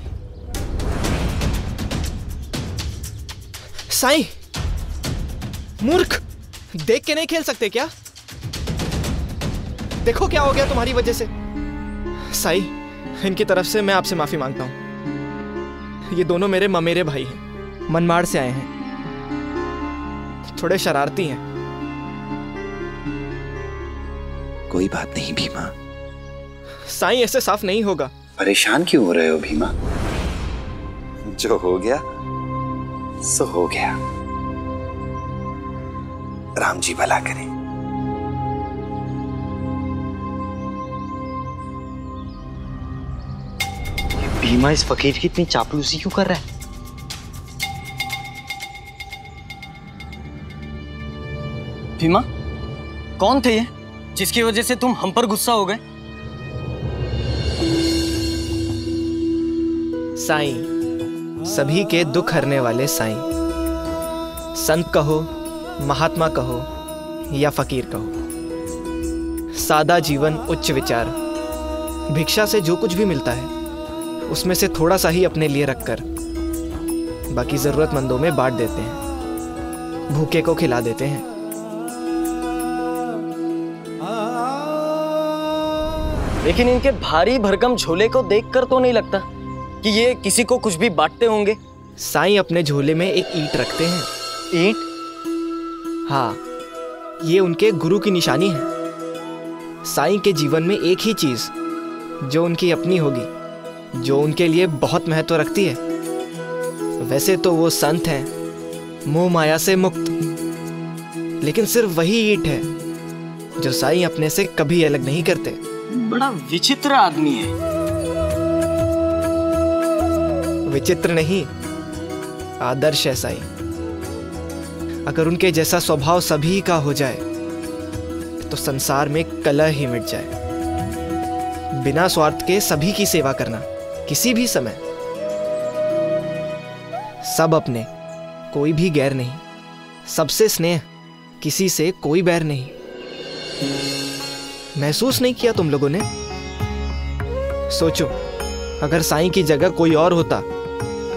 साईं, मूर्ख, देख के नहीं खेल सकते क्या? देखो क्या हो गया तुम्हारी वजह से। साईं, इनकी तरफ से मैं आपसे माफी मांगता हूं। ये दोनों मेरे ममेरे भाई हैं, मनमाड़ से आए हैं, थोड़े शरारती हैं। कोई बात नहीं भीमा। साईं, ऐसे साफ नहीं होगा। परेशान क्यों हो रहे हो भीमा? जो हो गया सो हो गया। राम जी भला करें। भीमा इस फकीर की इतनी चापलूसी क्यों कर रहा है? भीमा, कौन थे ये जिसकी वजह से तुम हम पर गुस्सा हो गए? साईं, सभी के दुख हरने वाले साईं। संत कहो, महात्मा कहो या फकीर कहो, सादा जीवन, उच्च विचार। भिक्षा से जो कुछ भी मिलता है उसमें से थोड़ा सा ही अपने लिए रखकर बाकी जरूरतमंदों में बांट देते हैं, भूखे को खिला देते हैं। लेकिन इनके भारी भरकम झोले को देखकर तो नहीं लगता कि ये किसी को कुछ भी बांटते होंगे। साईं अपने झोले में एक ईंट रखते हैं। ईंट? हाँ, ये उनके गुरु की निशानी है। साईं के जीवन में एक ही चीज जो उनकी अपनी होगी, जो उनके लिए बहुत महत्व रखती है। वैसे तो वो संत हैं, मोह माया से मुक्त, लेकिन सिर्फ वही ईंट है जो साईं अपने से कभी अलग नहीं करते। बड़ा विचित्र आदमी है। विचित्र नहीं, आदर्श है साईं। अगर उनके जैसा स्वभाव सभी का हो जाए तो संसार में कलह ही मिट जाए। बिना स्वार्थ के सभी की सेवा करना, किसी भी समय। सब अपने, कोई भी गैर नहीं। सबसे स्नेह, किसी से कोई बैर नहीं। महसूस नहीं किया तुम लोगों ने? सोचो, अगर साईं की जगह कोई और होता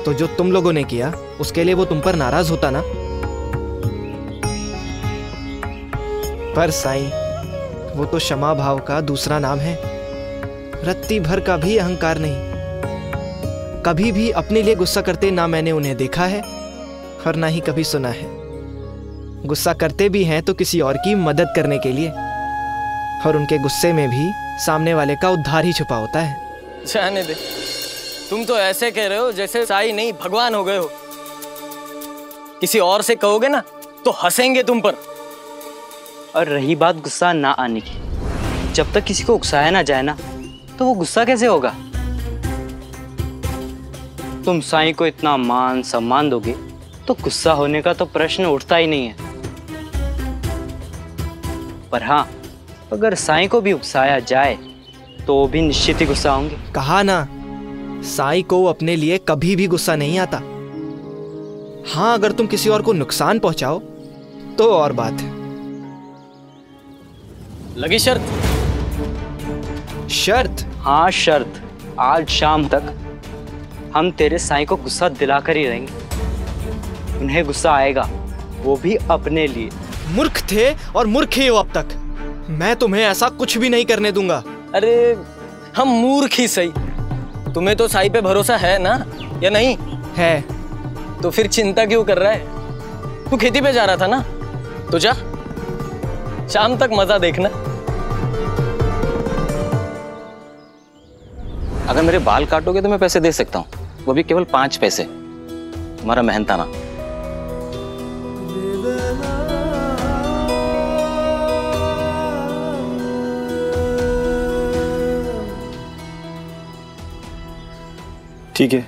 तो जो तुम लोगों ने किया उसके लिए वो तुम पर नाराज होता ना। पर साईं, वो तो क्षमा भाव का दूसरा नाम है। रत्ती भर का भी अहंकार नहीं। कभी भी अपने लिए गुस्सा करते ना मैंने उन्हें देखा है और ना ही कभी सुना है। गुस्सा करते भी हैं तो किसी और की मदद करने के लिए, और उनके गुस्से में भी सामने वाले का उद्धार ही छुपा होता है। जाने दे, तुम तो ऐसे कह रहे हो जैसे साईं नहीं भगवान हो गए हो। किसी और से कहोगे ना तो हंसेंगे तुम पर। और रही बात गुस्सा ना आने की, जब तक किसी को उकसाया ना जाए ना तो वो गुस्सा कैसे होगा? तुम साईं को इतना मान सम्मान दोगे तो गुस्सा होने का तो प्रश्न उठता ही नहीं है। पर हाँ, अगर साईं को भी उकसाया जाए तो वो भी निश्चित ही गुस्सा होंगे। कहा ना, साईं को अपने लिए कभी भी गुस्सा नहीं आता। हाँ, अगर तुम किसी और को नुकसान पहुंचाओ तो और बात है। लगी शर्त? शर्त? हाँ शर्त। आज शाम तक हम तेरे साईं को गुस्सा दिलाकर ही रहेंगे। उन्हें गुस्सा आएगा, वो भी अपने लिए। मूर्ख थे और मूर्ख ही हो अब तक। मैं तुम्हें ऐसा कुछ भी नहीं करने दूंगा। अरे हम मूर्ख ही सही, तुम्हें तो साईं पे भरोसा है ना, या नहीं? है। तो फिर चिंता क्यों कर रहा है? तू खेती पे जा रहा था ना, तो जा, शाम तक मजा देखना। अगर मेरे बाल काटोगे तो मैं पैसे दे सकता हूँ, वो भी केवल 5 पैसे। तुम्हारा मेहनताना। ठीक है।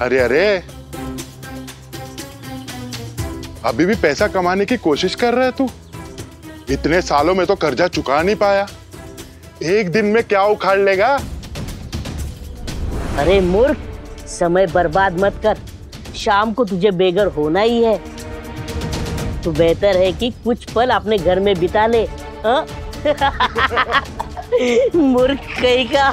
अरे अरे, अभी भी पैसा कमाने की कोशिश कर रहा है तू? इतने सालों में तो कर्जा चुका नहीं पाया, एक दिन में क्या उखाड़ लेगा? अरे मूर्ख, समय बर्बाद मत कर। शाम को तुझे बेघर होना ही है, तो बेहतर है कि कुछ पल अपने घर में बिता ले। हाँ? मूर्ख कहीं का।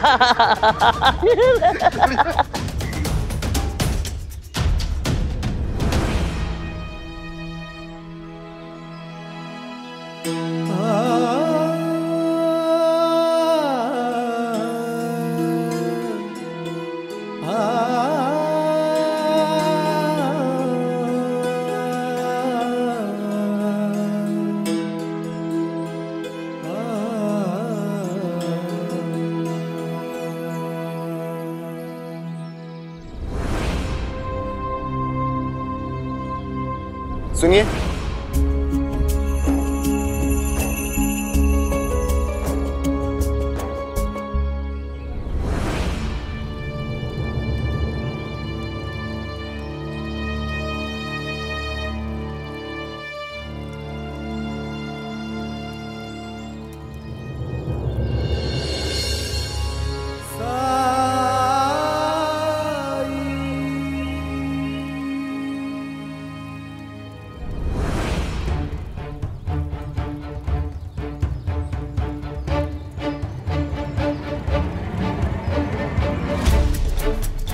सुनिए,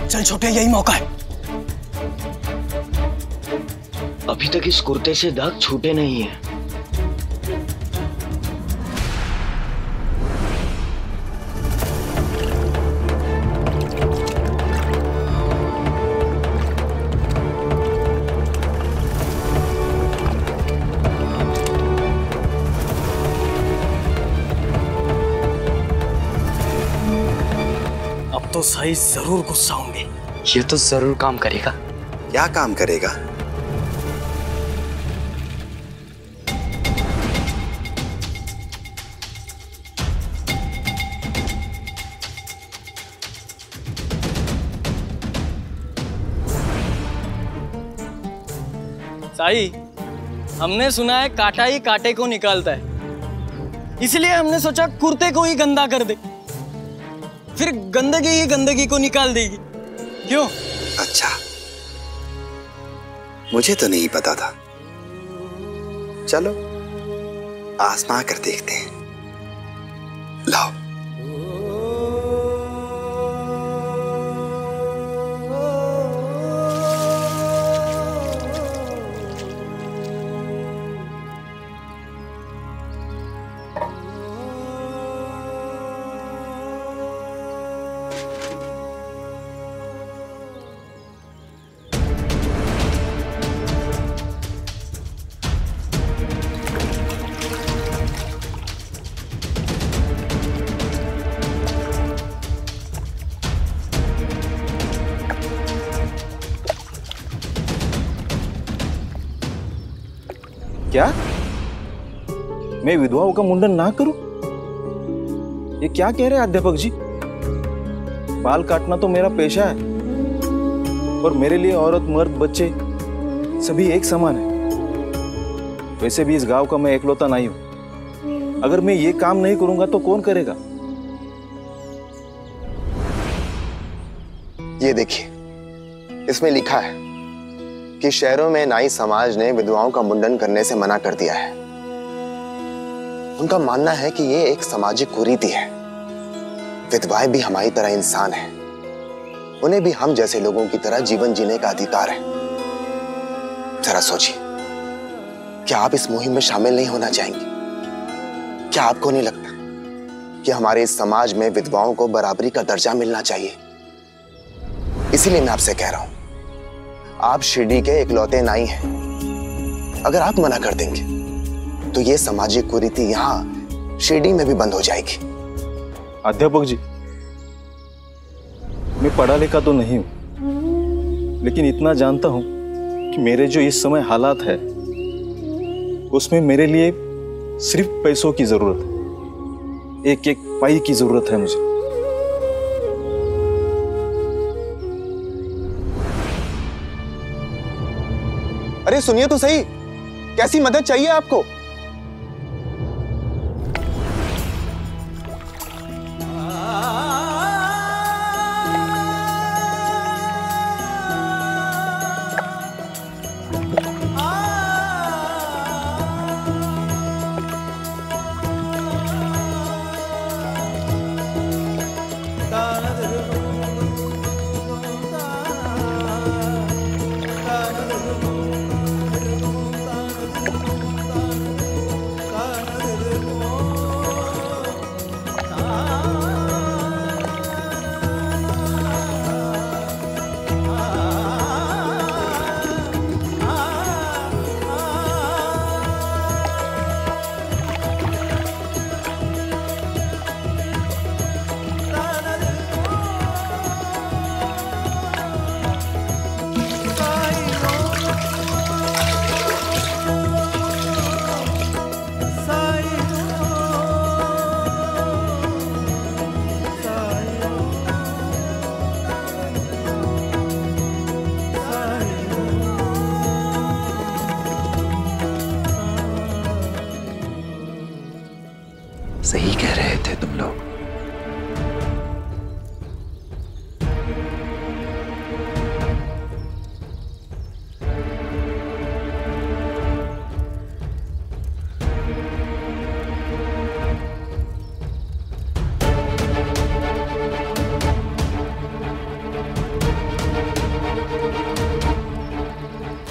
चल छोटे, यही मौका है। अभी तक इस कुर्ते से दाग छूटे नहीं है। अब तो साई जरूर गुस्सा होंगे। ये तो जरूर काम करेगा। क्या काम करेगा? साई, हमने सुना है कांटा ही कांटे को निकालता है, इसलिए हमने सोचा कुर्ते को ही गंदा कर दे, फिर गंदगी ही गंदगी को निकाल देगी। क्यों? अच्छा, मुझे तो नहीं पता था। चलो आजमा कर देखते हैं। लाओ। क्या? मैं विधवाओं का मुंडन ना करूं? ये क्या कह रहे हैं अध्यापक जी? बाल काटना तो मेरा पेशा है और मेरे लिए औरत, मर्द, बच्चे सभी एक समान है। वैसे भी इस गांव का मैं एकलौता नहीं हूं। अगर मैं ये काम नहीं करूंगा तो कौन करेगा? ये देखिए, इसमें लिखा है कि शहरों में नाई समाज ने विधवाओं का मुंडन करने से मना कर दिया है। उनका मानना है कि ये एक सामाजिक कुरीति है। विधवाएं भी हमारी तरह इंसान हैं। उन्हें भी हम जैसे लोगों की तरह जीवन जीने का अधिकार है। जरा सोचिए, क्या आप इस मुहिम में शामिल नहीं होना चाहेंगे? क्या आपको नहीं लगता कि हमारे इस समाज में विधवाओं को बराबरी का दर्जा मिलना चाहिए? इसीलिए मैं आपसे कह रहा हूं, आप शिरडी के इकलौते नाई हैं। अगर आप मना कर देंगे तो ये सामाजिक कुरीति यहां शिरडी में भी बंद हो जाएगी। अध्यापक जी, मैं पढ़ा लिखा तो नहीं हूं, लेकिन इतना जानता हूं कि मेरे जो इस समय हालात है उसमें मेरे लिए सिर्फ पैसों की जरूरत है। एक एक पाई की जरूरत है मुझे। अरे सुनिए तो सही, कैसी मदद चाहिए आपको?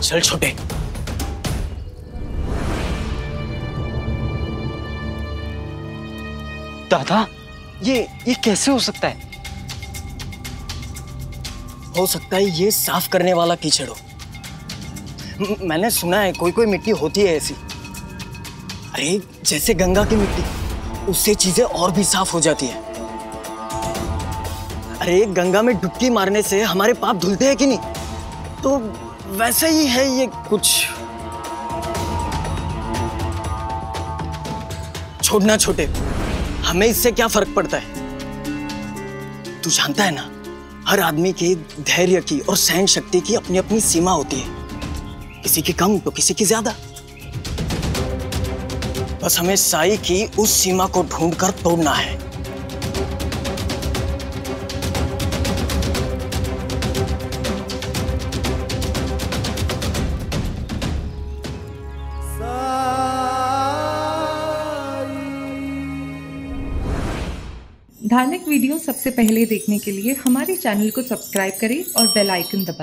चल छोटे। दादा ये कैसे हो सकता है? हो सकता है ये साफ करने वाला कीचड़ हो। मैंने सुना है कोई कोई मिट्टी होती है ऐसी। अरे जैसे गंगा की मिट्टी, उससे चीजें और भी साफ हो जाती है। अरे गंगा में डुबकी मारने से हमारे पाप धुलते हैं कि नहीं? तो वैसे ही है ये कुछ। छोड़ना छोटे, हमें इससे क्या फर्क पड़ता है? तू जानता है ना, हर आदमी के धैर्य की और सहन शक्ति की अपनी अपनी सीमा होती है, किसी की कम तो किसी की ज्यादा। बस हमें साई की उस सीमा को ढूंढकर तोड़ना है। धार्मिक वीडियो सबसे पहले देखने के लिए हमारे चैनल को सब्सक्राइब करें और बेल आइकन दबाएं।